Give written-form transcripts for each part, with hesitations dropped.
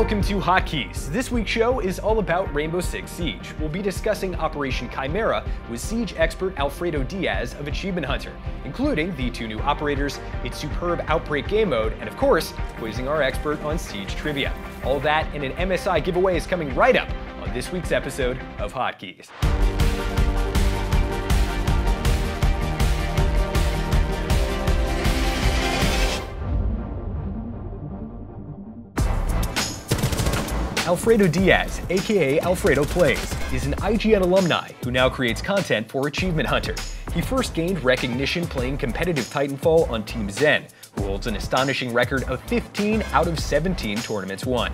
Welcome to Hotkeys. This week's show is all about Rainbow Six Siege. We'll be discussing Operation Chimera with Siege expert Alfredo Diaz of Achievement Hunter, including the 2 new operators, its superb Outbreak game mode, and of course, quizzing our expert on Siege trivia. All that and an MSI giveaway is coming right up on this week's episode of Hotkeys. Alfredo Diaz, aka Alfredo Plays, is an IGN alumni who now creates content for Achievement Hunter. He first gained recognition playing competitive Titanfall on Team Zen, who holds an astonishing record of 15 out of 17 tournaments won.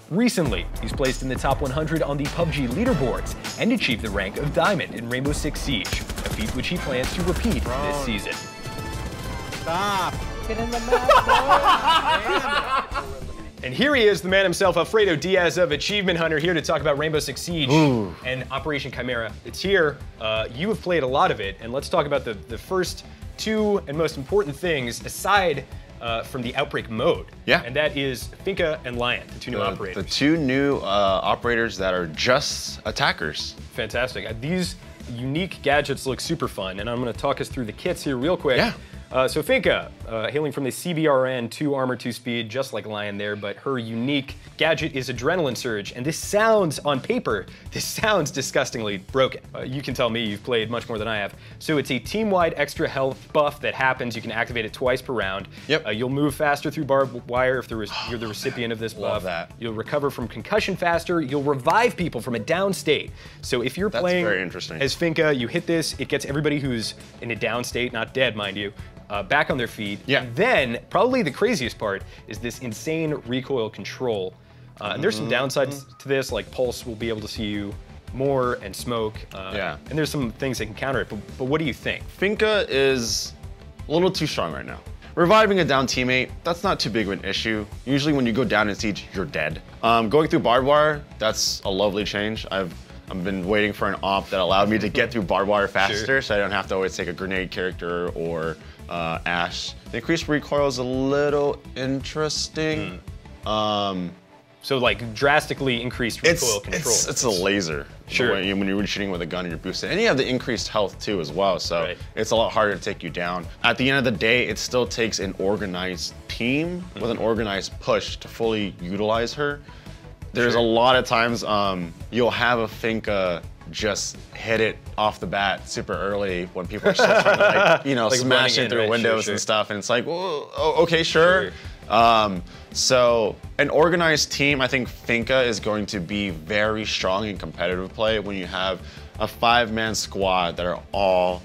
Recently, he's placed in the top 100 on the PUBG leaderboards and achieved the rank of Diamond in Rainbow Six Siege, a feat which he plans to repeat this season. Stop! Get in the map, boy! And here he is, the man himself, Alfredo Diaz of Achievement Hunter, here to talk about Rainbow Six Siege and Operation Chimera. It's here. You have played a lot of it, and let's talk about the first 2 and most important things aside from the Outbreak mode. Yeah. And that is Finka and Lion, the 2 new operators. The 2 new operators that are just attackers. Fantastic. These unique gadgets look super fun, and I'm going to talk us through the kits here real quick. Yeah. So Finka, hailing from the CBRN, 2 armor, 2 speed, just like Lion there, but her unique gadget is Adrenaline Surge, and this sounds, on paper, this sounds disgustingly broken. You can tell me, you've played much more than I have. So it's a team-wide extra health buff that happens. You can activate it twice per round. Yep. You'll move faster through barbed wire if you're the recipient of this buff. Love that. You'll recover from concussion faster. You'll revive people from a down state. So if you're playing very interesting. as Finka, you hit this, it gets everybody who's in a down state, not dead, mind you, back on their feet. Yeah. And then, probably the craziest part is this insane recoil control. And there's some downsides to this, like Pulse will be able to see you more and smoke. Yeah. And there's some things that can counter it, but what do you think? Finka is a little too strong right now. Reviving a down teammate, that's not too big of an issue. Usually when you go down in Siege, you're dead. Going through barbed wire, that's a lovely change. I've been waiting for an op that allowed me to get through barbed wire faster, so I don't have to always take a grenade character or Ash. The increased recoil is a little interesting. So like drastically increased recoil control. It's a laser. Sure. When you're shooting with a gun and you're boosted. And you have the increased health too as well, so it's a lot harder to take you down. At the end of the day, it still takes an organized team with an organized push to fully utilize her. There's a lot of times you'll have a Finka just hit it off the bat super early when people are still trying to like, like smash it through windows and stuff, and it's like, well, okay, sure. So an organized team, I think Finka is going to be very strong in competitive play when you have a 5-man squad that are all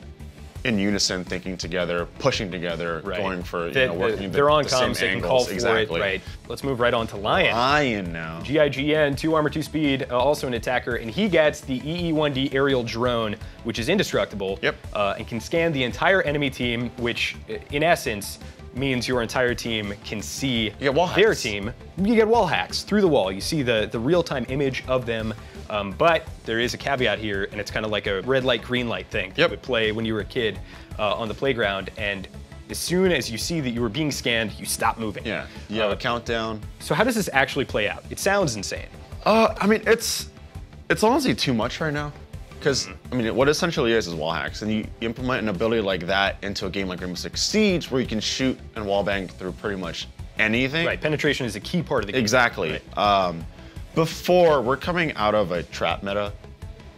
in unison, thinking together, pushing together, going for, working they're on the comms, they can call for it, right? Let's move right on to Lion. Lion now. GIGN, 2 armor, 2 speed, also an attacker, and he gets the EE-1D aerial drone, which is indestructible, and can scan the entire enemy team, which in essence means your entire team can see their team. You get wall hacks through the wall. You see the real-time image of them. But there is a caveat here, and it's kind of like a red light, green light thing that you would play when you were a kid on the playground. And as soon as you see that you were being scanned, you stop moving. Yeah, you have a countdown. So how does this actually play out? It sounds insane. I mean, it's honestly too much right now. Because, I mean, what it essentially is wall hacks. And you implement an ability like that into a game like Rainbow Six Siege, where you can shoot and wallbang through pretty much anything. Right, penetration is a key part of the game. Exactly. Right. Before, we're coming out of a trap meta.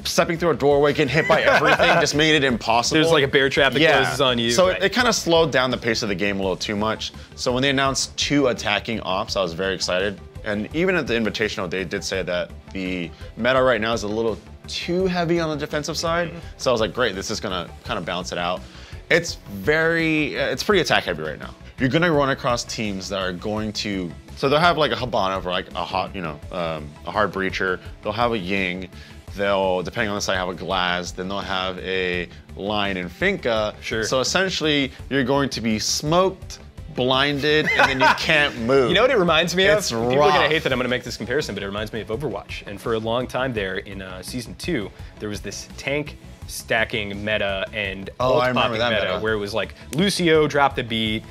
Stepping through a doorway, getting hit by everything just made it impossible. There's like a bear trap that closes on you. So it kind of slowed down the pace of the game a little too much. So when they announced 2 attacking ops, I was very excited. And even at the Invitational, they did say that the meta right now is a little too heavy on the defensive side. So I was like, great, this is gonna kind of balance it out. It's pretty attack heavy right now. You're gonna run across teams that are going to, so they'll have like a Hibana for like a hot, a hard breacher. They'll have a Ying. They'll, depending on the side, have a Glass. Then they'll have a Lion and Finka. So essentially, you're going to be smoked, blinded, and then you can't move. You know what it reminds me of? People are gonna hate that I'm gonna make this comparison, but it reminds me of Overwatch. And for a long time there in Season 2, there was this tank stacking meta and ult popping meta where it was like Lucio dropped the beat,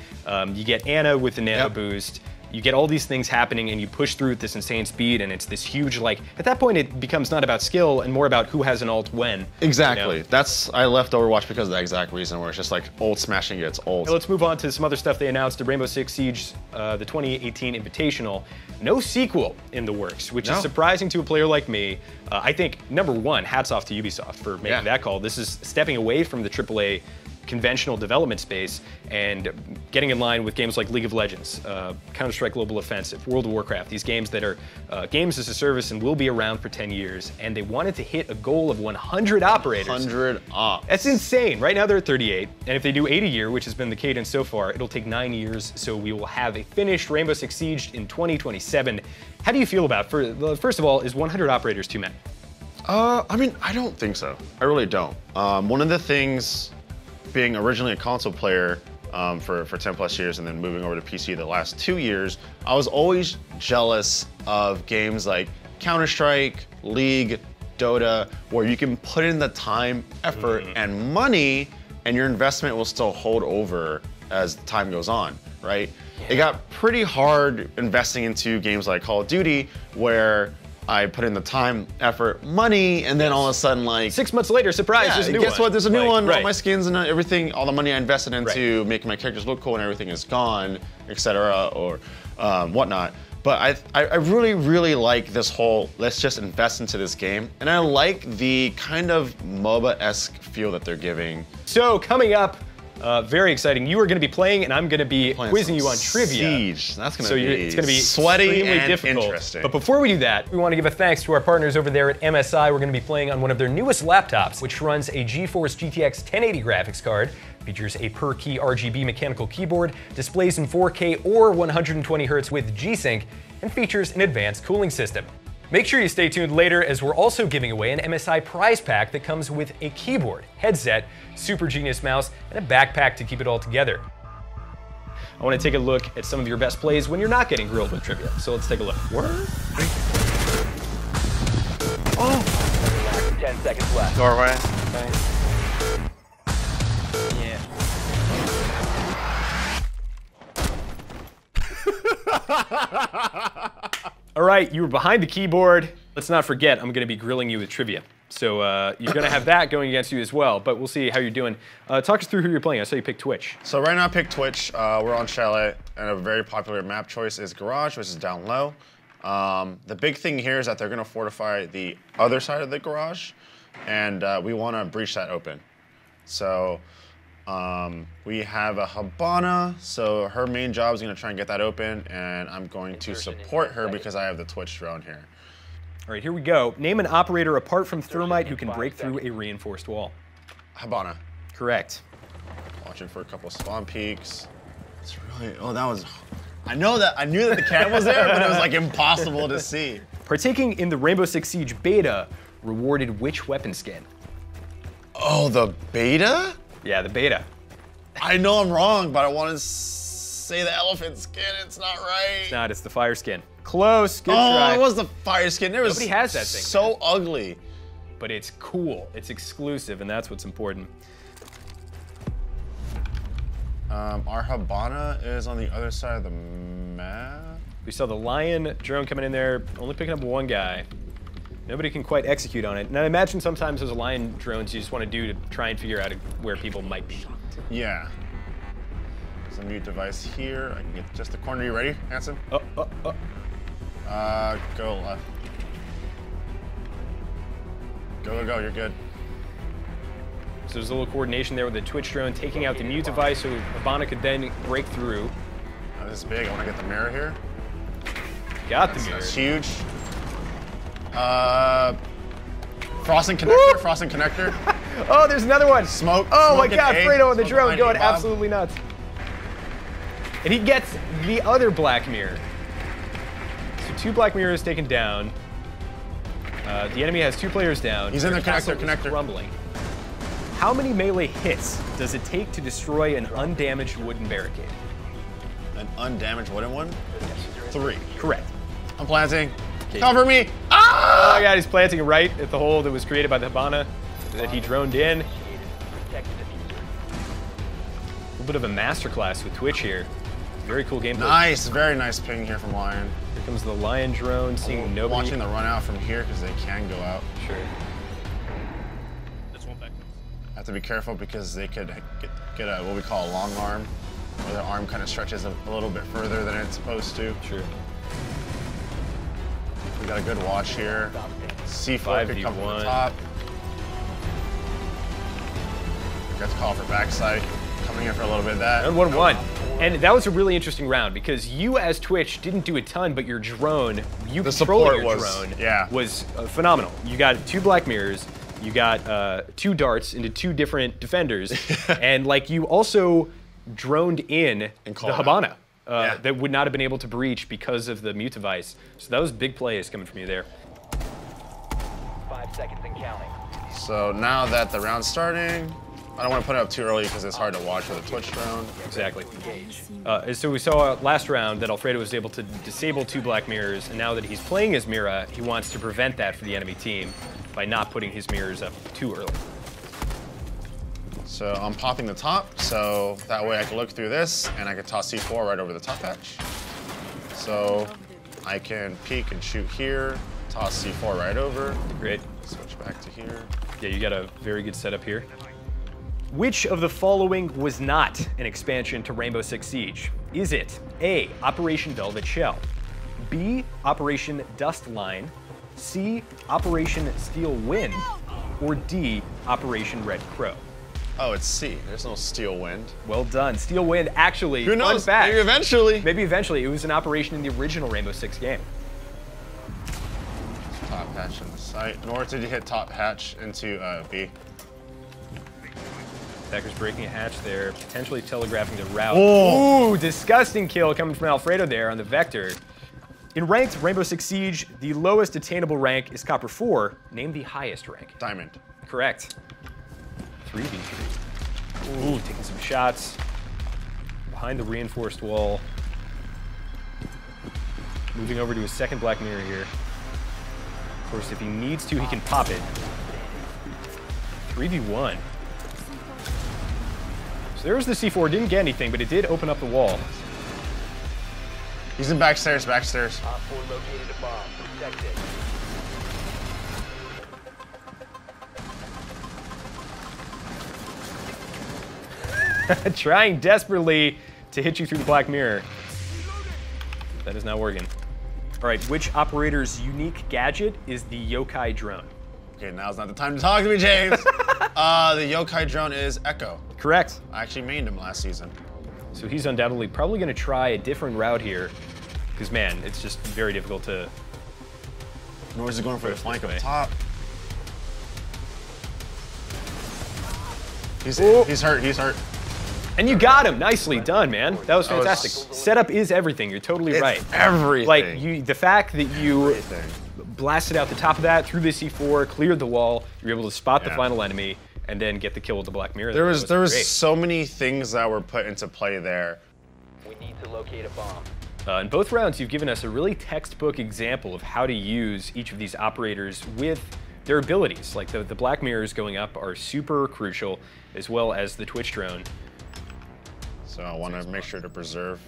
you get Ana with the nano boost, you get all these things happening and you push through at this insane speed, and it's this huge, like, at that point it becomes not about skill and more about who has an ult when. Exactly. You know? I left Overwatch because of that exact reason, where it's just like ult smashing gets ult. Now let's move on to some other stuff they announced. The Rainbow Six Siege, the 2018 Invitational. No sequel in the works, which is surprising to a player like me. I think, number one, hats off to Ubisoft for making that call. This is stepping away from the AAA conventional development space and getting in line with games like League of Legends, Counter-Strike Global Offensive, World of Warcraft, these games that are games as a service and will be around for 10 years. And they wanted to hit a goal of 100 operators. 100 ops. That's insane. Right now they're at 38. And if they do 80 a year, which has been the cadence so far, it'll take 9 years. So we will have a finished Rainbow Six Siege in 2027. How do you feel about it? First of all, is 100 operators too many? I mean, I don't think so. I really don't. One of the things, being originally a console player for 10 plus years and then moving over to PC the last 2 years, I was always jealous of games like Counter-Strike, League, Dota, where you can put in the time, effort, and money, and your investment will still hold over as time goes on, right? It got pretty hard investing into games like Call of Duty, where I put in the time, effort, money, and then all of a sudden, like 6 months later, surprise, there's a new one. Guess what? There's a new one. All my skins and everything, all the money I invested into making my characters look cool and everything is gone, etc. or whatnot. But I really, really like this whole, let's just invest into this game. And I like the kind of MOBA-esque feel that they're giving. So coming up, very exciting. You are going to be playing, and I'm going to be quizzing you on trivia. Siege. That's going to be it's going to be sweaty and difficult. Interesting. But before we do that, we want to give a thanks to our partners over there at MSI. We're going to be playing on one of their newest laptops, which runs a GeForce GTX 1080 graphics card, features a per-key RGB mechanical keyboard, displays in 4K or 120 Hz with G-Sync, and features an advanced cooling system. Make sure you stay tuned later, as we're also giving away an MSI prize pack that comes with a keyboard, headset, Super Genius mouse, and a backpack to keep it all together. I want to take a look at some of your best plays when you're not getting grilled with trivia. So let's take a look. Word? 10 seconds left. Doorway. All right, you were behind the keyboard. Let's not forget, I'm going to be grilling you with trivia. So you're going to have that going against you as well, but we'll see how you're doing. Talk us through who you're playing. I saw you pick Twitch. So right now I picked Twitch. We're on Chalet, and a very popular map choice is Garage, which is down low. The big thing here is that they're going to fortify the other side of the garage, and we want to breach that open. So we have a Habana, so her main job is going to try and get that open, and I'm going to support her because I have the Twitch drone here. All right, here we go. Name an operator apart from Thermite who can break through a reinforced wall. Habana. Correct. Watching for a couple spawn peaks. It's really, that was, I knew that the cat was there, but it was like impossible to see. Partaking in the Rainbow Six Siege beta rewarded which weapon skin? Oh, the beta? Yeah, the beta. I know I'm wrong, but I want to say the elephant skin. It's not right. It's not, it's the fire skin. Close, good try. Oh, it was the fire skin. Nobody has that thing. So ugly. But it's cool, it's exclusive, and that's what's important. Our Habana is on the other side of the map. We saw the Lion drone coming in there, only picking up one guy. Nobody can quite execute on it. And I imagine sometimes those Lion drones you just want to do to try and figure out where people might be. Yeah. There's a mute device here. I can get just the corner. You ready, Hanson? Go left. Go, you're good. So there's a little coordination there with the Twitch drone taking out the mute device so Habana could then break through. This is big. I want to get the mirror here. Got the mirror. That's huge. Frost and connector, Frost and connector. Oh, there's another one. Smoke. Oh smoke my God, Fredo on the drone going Bob. absolutely nuts. And he gets the other black mirror. So 2 black mirrors taken down. The enemy has 2 players down. He's in the connector. Rumbling. How many melee hits does it take to destroy an undamaged wooden barricade? An undamaged wooden one? Yes. 3. Correct. I'm planting. Okay. Cover me! Ah! Oh my God, he's planting right at the hole that was created by the Habana that he droned in. A little bit of a masterclass with Twitch here. Very cool gameplay. Nice, very nice ping here from Lion. Here comes the Lion drone, seeing nobody. Watching the run out from here because they can go out. Sure. Have to be careful because they could get a what we call a long arm, where their arm kind of stretches a little bit further than it's supposed to. Sure. We got a good watch here. C4 could come from the top. Got to call for backside. Coming in for a little bit of that. And 1-1. And that was a really interesting round because you as Twitch didn't do a ton, but your drone, you controlling your drone was phenomenal. You got 2 black mirrors, you got 2 darts into 2 different defenders, and like you also droned in the Habana that would not have been able to breach because of the mute device. So that was big plays coming from you there. 5 seconds and counting. So now that the round's starting, I don't want to put it up too early because it's hard to watch with a Twitch drone. Exactly. So we saw last round that Alfredo was able to disable 2 black mirrors, and now that he's playing as Mira, he wants to prevent that for the enemy team by not putting his mirrors up too early. So I'm popping the top, so that way I can look through this and I can toss C4 right over the top hatch. So I can peek and shoot here, toss C4 right over. Great. Switch back to here. Yeah, you got a very good setup here. Which of the following was not an expansion to Rainbow Six Siege? Is it A, Operation Velvet Shell, B, Operation Dust Line, C, Operation Steel Wind, or D, Operation Red Crow? Oh, it's C. There's no Steel Wind. Well done. Steel Wind, actually, who knows? Fun fact, maybe eventually. Maybe eventually. It was an operation in the original Rainbow Six game. Top hatch in the site. Nor did you hit top hatch into B. Attacker's breaking a hatch there, potentially telegraphing the route. Oh. Ooh, disgusting kill coming from Alfredo there on the Vector. In ranked Rainbow Six Siege, the lowest attainable rank is Copper 4. Name the highest rank. Diamond. Correct. 3v3. Ooh, taking some shots. Behind the reinforced wall. Moving over to his second black mirror here. Of course, if he needs to, he can pop it. 3v1. So there was the C4, didn't get anything, but it did open up the wall. He's in backstairs, backstairs. Op 4 located a bomb. Protect it. Trying desperately to hit you through the black mirror. That is not working. All right, which operator's unique gadget is the Yokai drone? Okay, now's not the time to talk to me, James. The Yokai drone is Echo. Correct. I actually mained him last season. So he's undoubtedly probably going to try a different route here. Because, man, it's just very difficult to... Nor is he going for the flank up top. He's hurt, he's hurt. And you got him. Nicely done, man. That was fantastic. Setup is everything. You're totally right. Everything. Like, the fact that you blasted out the top of that, through the C4, cleared the wall, you were able to spot the final enemy, and then get the kill with the black mirror. There was so many things that were put into play there. We need to locate a bomb. In both rounds, you've given us a really textbook example of how to use each of these operators with their abilities. Like the black mirrors going up are super crucial, as well as the Twitch drone. So I want to make sure to preserve.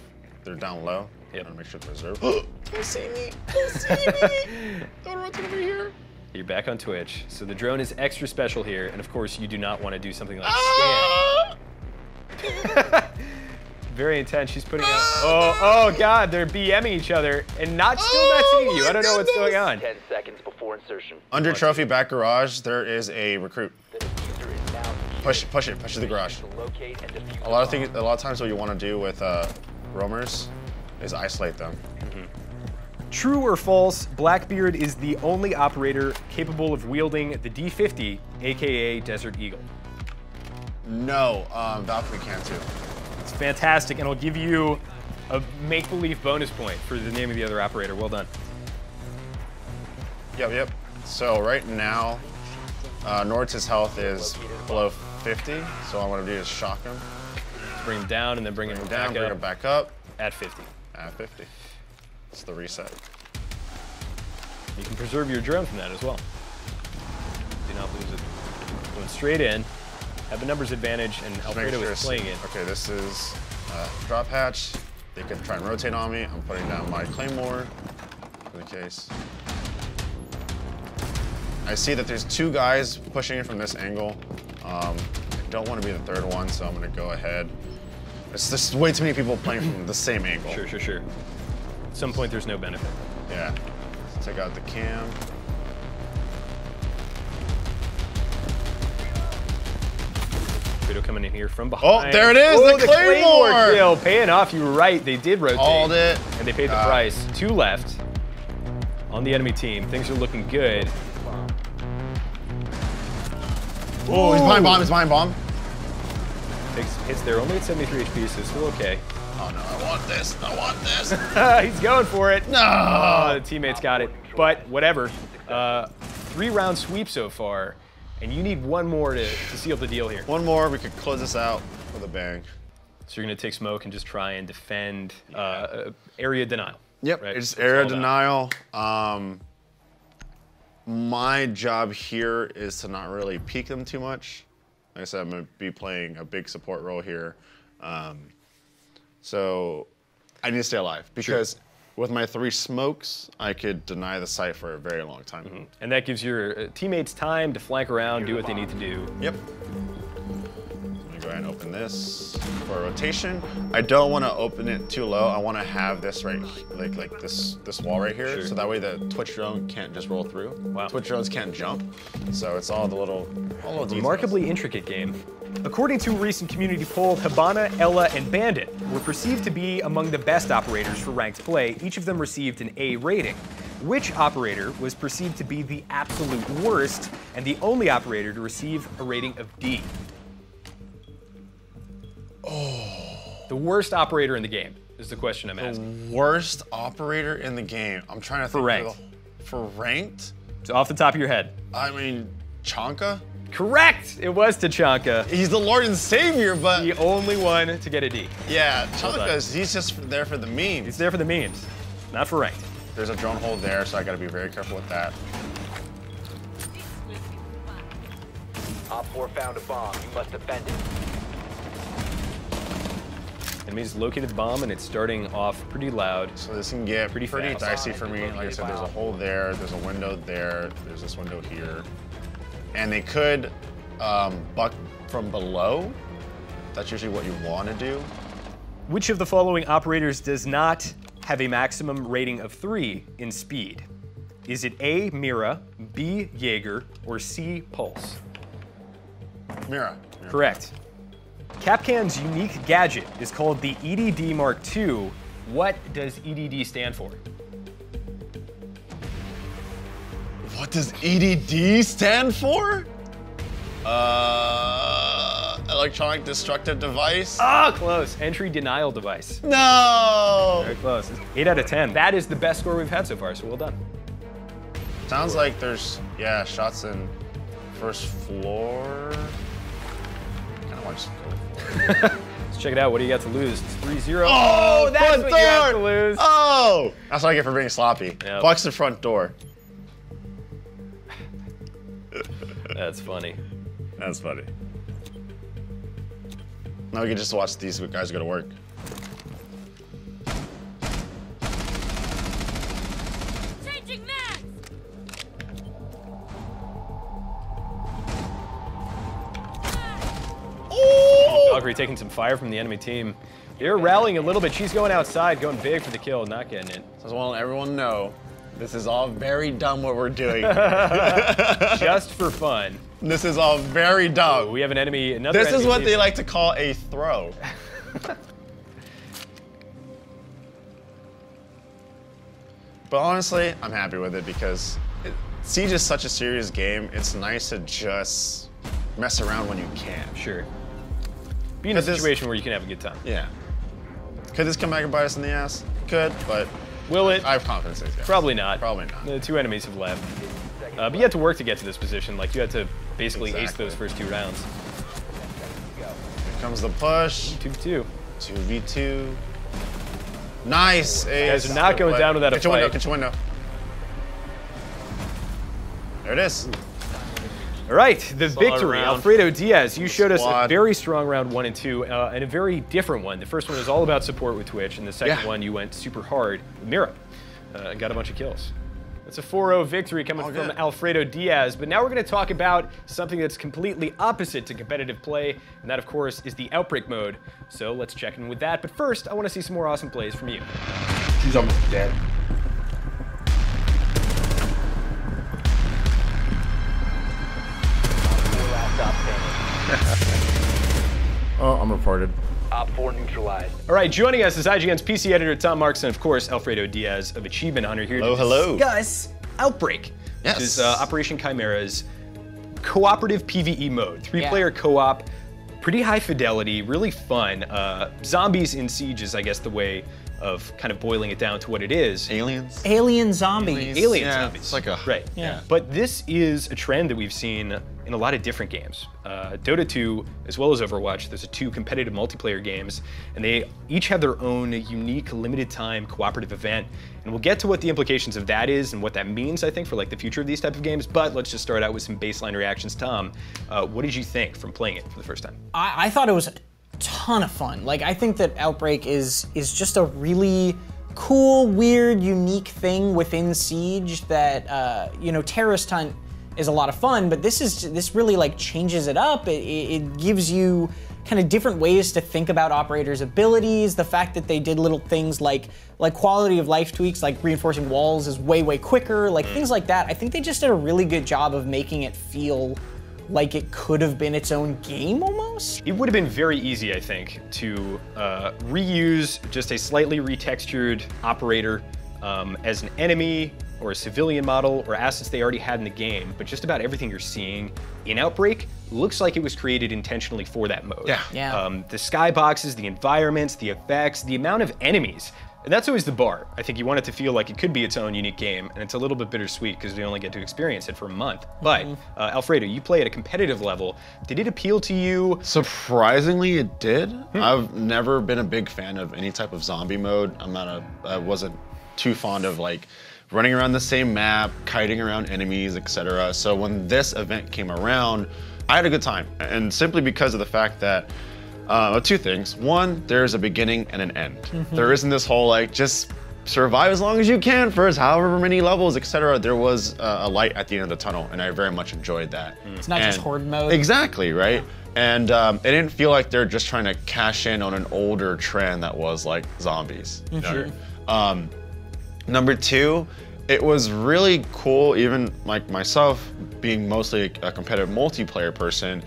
They're down low. Yep. I want to make sure to preserve. Don't see me. Don't see me. Don't run over here. You're back on Twitch. So the drone is extra special here, and of course, you do not want to do something like scan. Very intense. She's putting out. Oh God! They're BMing each other, and still not seeing you. I don't know what's going on. 10 seconds before insertion. Under trophy back garage, there is a recruit. The diffuser is now Push to the garage. to locate and defuse A lot of times, what you want to do with roamers is isolate them. True or false? Blackbeard is the only operator capable of wielding the D50, aka Desert Eagle. No, Valkyrie can too. It's fantastic, and I'll give you a make-believe bonus point for the name of the other operator. Well done. Yep. So right now, Nord's health is below 50, so all I want to do is shock him. Let's bring him down and then bring him Bring him back up. At 50. At 50. It's the reset. You can preserve your drone from that as well. Do not lose it. Going straight in, have the numbers advantage, and Alfredo is playing it. Okay, this is drop hatch. They could try and rotate on me. I'm putting down my claymore for the case. I see that there's 2 guys pushing in from this angle. I don't want to be the 3rd one, so I'm going to go ahead. It's just way too many people playing from the same angle. Sure. At some point, there's no benefit. Yeah. Let's take out the cam. Alfredo coming in here from behind. Oh, there it is, the Claymore kill. Paying off, you were right. They did rotate. Called it. And they paid the price. 2 left on the enemy team. Things are looking good. Oh, he's behind bomb, Takes hits there, only at 73 HP, so still okay. Oh no, I want this. He's going for it. No! Oh, the teammates got it. But whatever. 3-round sweep so far, and you need 1 more to seal the deal here. 1 more, we could close this out with a bang. So you're gonna take smoke and just try and defend area denial. Yep, right? it's area denial. My job here is to not really peek them too much. Like I said, I'm gonna be playing a big support role here. So I need to stay alive because with my 3 smokes, I could deny the site for a very long time. Mm-hmm. And that gives your teammates time to flank around, do what they need to do. Yep. Go ahead and open this for a rotation. I don't want to open it too low. I want to have this right, like this wall right here, so that way the Twitch drone can't just roll through. Wow. Twitch drones can't jump, so it's all the little details. Remarkably intricate game. According to a recent community poll, Hibana, Ella, and Bandit were perceived to be among the best operators for ranked play. Each of them received an A rating. Which operator was perceived to be the absolute worst and the only operator to receive a rating of D? The worst operator in the game is the question I'm asking. The worst operator in the game. I'm trying to think. For ranked. For ranked? So off the top of your head. I mean, Chanka? Correct! It was Tachanka. He's the Lord and Savior, but... The only one to get a D. Yeah, Chanka, he's just there for the memes. He's there for the memes, not for ranked. There's a drone hold there, so I gotta be very careful with that. Op 4 found a bomb. You must defend it. Enemies located the bomb and it's starting off pretty loud. So this can get pretty fast. dicey for me. Like I said, there's a hole there, there's a window there, there's this window here. And they could buck from below. That's usually what you want to do. Which of the following operators does not have a maximum rating of 3 in speed? Is it A, Mira, B, Jaeger, or C, Pulse? Mira. Correct. Capcan's unique gadget is called the EDD Mark II. What does EDD stand for? What does EDD stand for? Electronic destructive device? Ah, close. Entry denial device. No! Very close. 8 out of 10. That is the best score we've had so far, so well done. Sounds like there's, yeah, shots in first floor. I kind of want to just go for it. Let's check it out. What do you got to lose? It's 3-0. Oh, that's front what door! you have to lose. Oh! That's what I get for being sloppy. Yep. Bucks the front door. That's funny. That's funny. Now we can just watch these guys go to work. Changing mags. Valkyrie taking some fire from the enemy team. They're rallying a little bit. She's going outside, going big for the kill, not getting it. So I want everyone to know, this is all very dumb what we're doing. Just for fun. This is all very dumb. We have an enemy, another This enemy is what team. they like to call a throw. But honestly, I'm happy with it because Siege is such a serious game. It's nice to just mess around when you can. Sure. Be in a situation where you can have a good time. Yeah. Could this come back and bite us in the ass? Could, but will it? I have confidence in these guys. Probably not. Probably not. The 2 enemies have left. But you had to work to get to this position. Like, you had to basically ace those first 2 rounds. Here comes the push. 2v2. 2v2. Nice. You guys are not going down without a fight. Get your window. There it is. All right, the victory. round. Alfredo Diaz, you showed us a Squad. very strong round 1 and 2, and a very different one. The first one was all about support with Twitch, and the second one you went super hard with Mira, and got a bunch of kills. It's a 4-0 victory coming from Alfredo Diaz, but now we're going to talk about something that's completely opposite to competitive play, and that, of course, is the Outbreak mode. So let's check in with that, but first, I want to see some more awesome plays from you. She's almost dead. Oh, I'm reported. Op 4 neutralized. All right, joining us is IGN's PC editor Tom Marks, and of course, Alfredo Diaz of Achievement Hunter here to discuss Outbreak, which is Operation Chimera's cooperative PvE mode. 3-player co-op, pretty high fidelity, really fun. Zombies in Siege is, I guess, the way of kind of boiling it down to what it is. Aliens? Alien zombies. Alien zombies. It's like a... Right. Yeah. But this is a trend that we've seen in a lot of different games. Dota 2, as well as Overwatch, there's 2 competitive multiplayer games, and they each have their own unique limited time cooperative event. And we'll get to what the implications of that is and what that means, I think, for like the future of these type of games. But let's just start out with some baseline reactions. Tom, what did you think from playing it for the first time? I thought it was a ton of fun. Like, I think that Outbreak is just a really cool, weird, unique thing within Siege that, you know, Terrorist Hunt is a lot of fun, but this really like changes it up. It gives you kind of different ways to think about operators' abilities. The fact that they did little things like quality of life tweaks, like reinforcing walls is way quicker, like things like that. I think they just did a really good job of making it feel like it could have been its own game almost. It would have been very easy, I think, to reuse just a slightly retextured operator as an enemy or a civilian model or assets they already had in the game, but just about everything you're seeing in Outbreak looks like it was created intentionally for that mode. Yeah. The skyboxes, the environments, the effects, the amount of enemies. And that's always the bar. I think you want it to feel like it could be its own unique game, and it's a little bit bittersweet because we only get to experience it for a month. But Alfredo, you play at a competitive level. Did it appeal to you? Surprisingly, it did. I've never been a big fan of any type of zombie mode. I wasn't too fond of like running around the same map, kiting around enemies, etc. So when this event came around, I had a good time, and simply because of the fact that 2 things. One, there's a beginning and an end. There isn't this whole like just survive as long as you can for however many levels, etc. There was a light at the end of the tunnel, and I very much enjoyed that. It's not just horde mode. Exactly, right? And it didn't feel like they're just trying to cash in on an older trend that was like zombies. Number 2, it was really cool, even like myself, being mostly a competitive multiplayer person,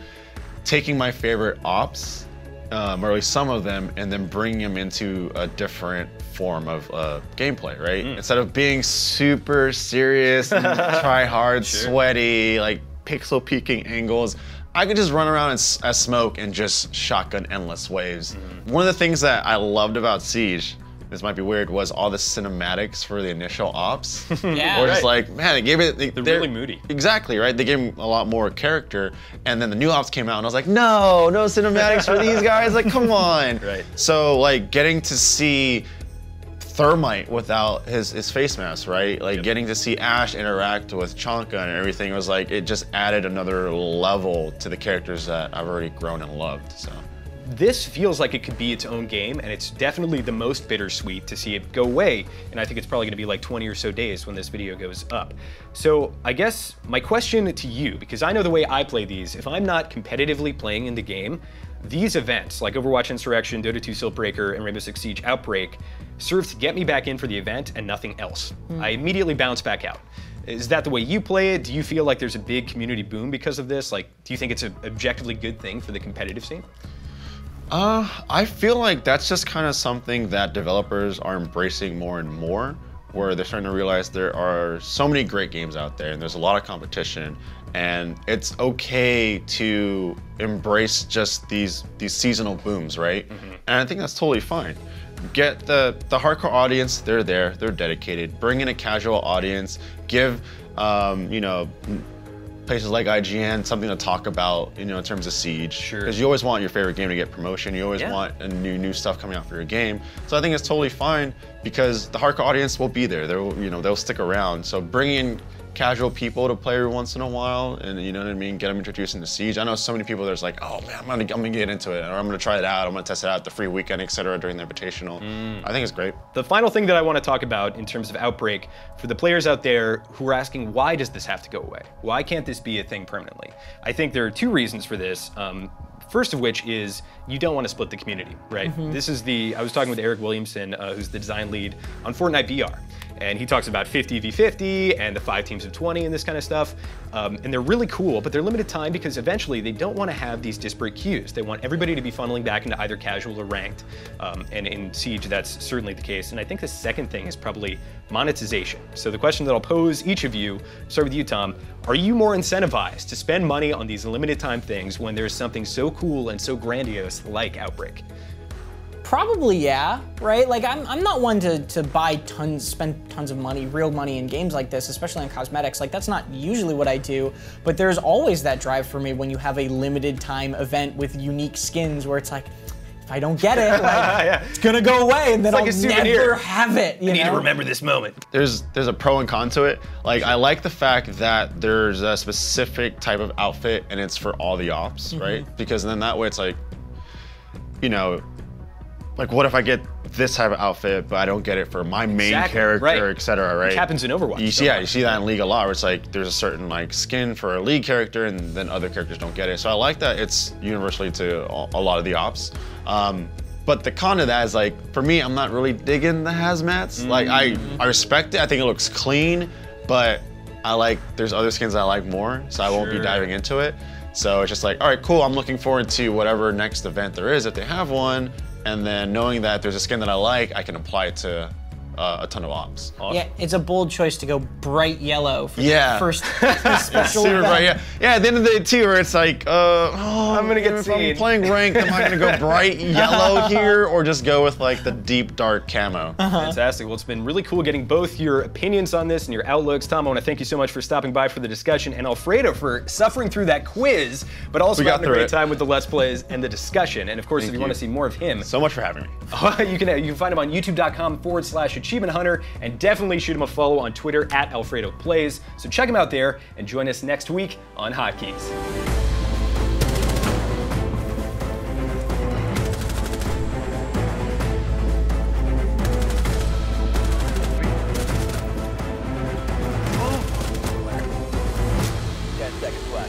taking my favorite ops, or at least some of them, and then bringing them into a different form of gameplay, right? Instead of being super serious and try hard, sweaty, like pixel peeking angles, I could just run around as smoke and just shotgun endless waves. One of the things that I loved about Siege, this might be weird, was all the cinematics for the initial ops. Yeah. Or just like, man, they gave it... They're really moody. Exactly, right? They gave him a lot more character, and then the new ops came out, and I was like, no cinematics for these guys, like, come on. Right. So, like, getting to see Thermite without his face mask, right? Like, getting to see Ash interact with Chonka and everything was like, it just added another level to the characters that I've already grown and loved, so. This feels like it could be its own game, and it's definitely the most bittersweet to see it go away, and I think it's probably gonna be like 20 or so days when this video goes up. So I guess my question to you, because I know the way I play these, if I'm not competitively playing in the game, these events, like Overwatch Insurrection, Dota 2 Siltbreaker, and Rainbow Six Siege Outbreak, serve to get me back in for the event and nothing else. I immediately bounce back out. Is that the way you play it? Do you feel like there's a big community boom because of this? Like, do you think it's an objectively good thing for the competitive scene? I feel like that's just kind of something that developers are embracing more and more, where they're starting to realize there are so many great games out there and there's a lot of competition, and it's okay to embrace just these seasonal booms, right? And I think that's totally fine. Get the hardcore audience, they're there, they're dedicated. Bring in a casual audience, give, you know, places like IGN something to talk about, you know, in terms of Siege. Sure. Because you always want your favorite game to get promotion. You always want a new stuff coming out for your game. So I think it's totally fine because the hardcore audience will be there. They'll stick around. So bring in casual people to play every once in a while, and you know what I mean, get them introduced into Siege. I know so many people there's like, oh man, I'm gonna get into it, or I'm gonna try it out, I'm gonna test it out the free weekend, etc. during the Invitational. I think it's great. The final thing that I want to talk about in terms of Outbreak, for the players out there who are asking, why does this have to go away? Why can't this be a thing permanently? I think there are 2 reasons for this. First of which is you don't want to split the community, right? This is I was talking with Eric Williamson, who's the design lead on Fortnite VR. And he talks about 50v50 and the 5 teams of 20 and this kind of stuff. And they're really cool, but they're limited time because eventually they don't want to have these disparate queues. They want everybody to be funneling back into either casual or ranked. And in Siege, that's certainly the case. And I think the second thing is probably monetization. So the question that I'll pose each of you, start with you, Tom, are you more incentivized to spend money on these limited time things when there's something so cool and so grandiose like Outbreak? Probably, yeah, right? Like, I'm not one to buy spend tons of money, real money in games like this, especially on cosmetics. Like, that's not usually what I do, but there's always that drive for me when you have a limited time event with unique skins where it's like, if I don't get it, like, it's gonna go away, and then I'll never have it. You need to remember this moment. There's a pro and con to it. Like, I like the fact that there's a specific type of outfit and it's for all the ops, right? Because then that way it's like, you know, like, what if I get this type of outfit, but I don't get it for my main character, etc., right? Which happens in Overwatch. You see that in League a lot, where it's like there's a certain like skin for a League character, and then other characters don't get it. So I like that it's universally to a lot of the ops. But the con of that is, like, for me, I'm not really digging the hazmats. Like, I respect it. I think it looks clean, but there's other skins I like more, so I won't be diving into it. So it's just like, all right, cool. I'm looking forward to whatever next event there is if they have one. And then knowing that there's a skin that I like, I can apply it to a ton of ops. Awesome. Yeah, it's a bold choice to go bright yellow for the first special super event. bright, yeah, at the end of the day too, where it's like, I'm gonna get seen. If I'm playing ranked, am I gonna go bright yellow here, or just go with like the deep dark camo? Fantastic. Well, it's been really cool getting both your opinions on this and your outlooks. Tom, I want to thank you so much for stopping by for the discussion, and Alfredo for suffering through that quiz, but also having a great time with the Let's Plays and the discussion. And of course, if you want to see more of him, so much for having me. You can find him on youtube.com/Achievement Hunter, and definitely shoot him a follow on Twitter @AlfredoPlays. So check him out there and join us next week on Hotkeys.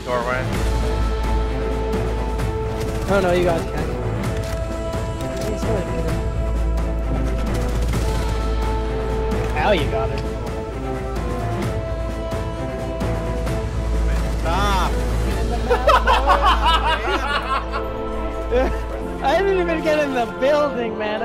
Doorway. Oh no, you guys can. Now you got it. Stop! I didn't even get in the building, man.